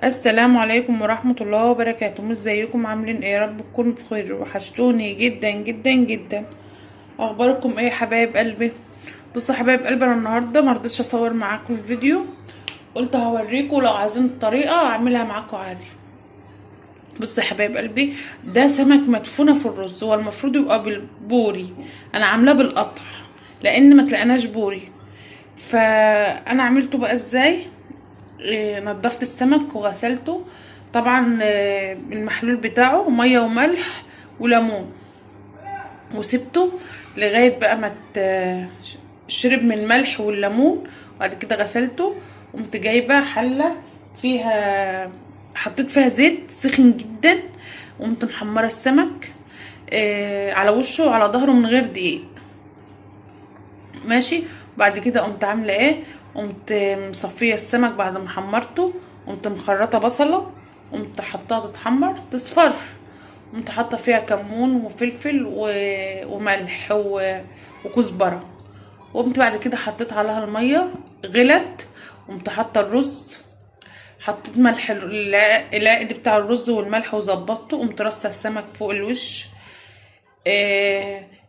السلام عليكم ورحمة الله وبركاته. ازيكم؟ عاملين ايه؟ يا رب تكونوا بخير. وحشتوني جدا جدا جدا. اخباركم ايه يا حبايب قلبي؟ بصوا يا حبايب قلبي، انا النهارده مرضتش اصور معاكم الفيديو، قلت هوريكم لو عايزين الطريقة اعملها معاكم عادي. بصوا يا حبايب قلبي، ده سمك مدفونة في الرز، هو المفروض يبقى بالبوري، انا عاملاه بالقطع لان ما تلاقيناش بوري. فانا عملته بقى ازاي؟ نضفت السمك وغسلته طبعا، المحلول بتاعه ميه وملح وليمون، وسبته لغايه بقى ما شرب من الملح والليمون. وبعد كده غسلته، قمت جايبه حله فيها، حطيت فيها زيت سخن جدا، قمت محمره السمك على وشه وعلى ظهره من غير دقيق. ماشي. وبعد كده قمت عامله ايه؟ قمت مصفيه السمك بعد ما حمرته، قمت مخرطه بصله، قمت حطاها تتحمر تصفر، قمت حاطه فيها كمون وفلفل وملح وكزبره. وقمت بعد كده حطيت عليها الميه غلت، قمت حاطه الرز، حطيت ملح العقد بتاع الرز والملح وظبطته، قمت رصه السمك فوق الوش.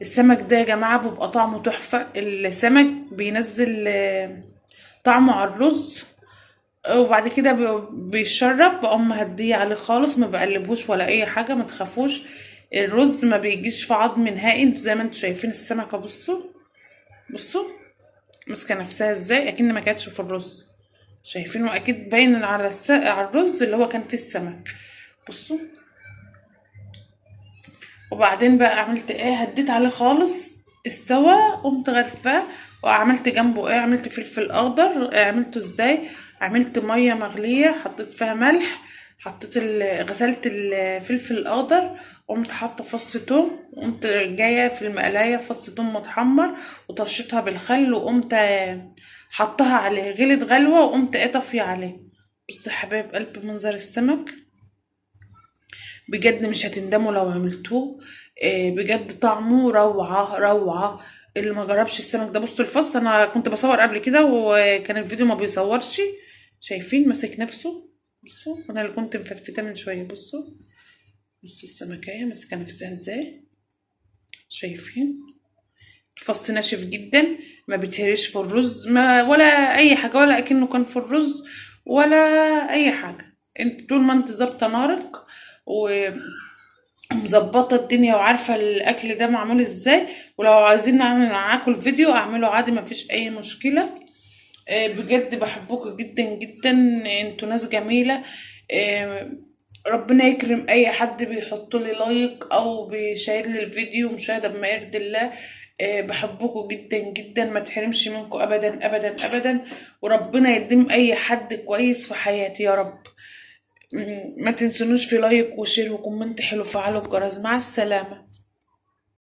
السمك ده يا جماعة بيبقى طعمه تحفة، السمك بينزل طعمه على الرز. وبعد كده بيشرب، بقوم مهديه عليه خالص، ما بقلبوش ولا اي حاجة، ما تخافوش. الرز ما بيجيش في عظم نهائي، انتوا زي ما انتوا شايفين السمكة، بصوا بصوا ماسكة نفسها ازاي، اكن ما كانتش في الرز. شايفينه اكيد باين على على الرز اللي هو كان فيه السمك. بصوا. وبعدين بقى عملت ايه؟ هديت عليه خالص، استوى، قمت غرفاه. وعملت جنبه ايه؟ عملت فلفل اخضر. عملته ازاي؟ عملت ميه مغليه، حطيت فيها ملح، حطيت غسلت الفلفل الاخضر، قمت حاطه فص توم، وقمت جايه في المقلايه فص توم متحمر وطشيتها بالخل، وقمت حطها عليه غلت غلوه، وقمت ايه طافيه عليه. بصوا يا حبايب قلب منظر السمك، بجد مش هتندموا لو عملتوه. بجد طعمه روعة روعة. اللي ما جربش السمك ده، بصوا الفص، انا كنت بصور قبل كده وكان الفيديو ما بيصورش. شايفين ماسك نفسه؟ بصوا انا اللي كنت مفتفته من شوية. بصوا بصوا السمكية ماسكة نفسها ازاي، شايفين؟ الفص ناشف جدا، ما بيتهريش في الرز، ما ولا اي حاجة، ولا اكنه كان في الرز ولا اي حاجة. انت طول ما انت ظابطة نارك ومظبطة الدنيا وعارفة الأكل ده معمول ازاي، ولو عايزين نعمل معاكم الفيديو اعمله عادي، مفيش أي مشكلة. بجد بحبكم جدا جدا، انتوا ناس جميلة. آه، ربنا يكرم أي حد بيحط لي لايك أو بيشاهد لي الفيديو مشاهدة بما يرضي الله. بحبكم جدا جدا، ما تحرمش منكم أبدا أبدا أبدا، وربنا يديم أي حد كويس في حياتي يا رب. ما تنسونوش في لايك وشير وكومنت حلو، فعلوا الجرس. مع السلامة.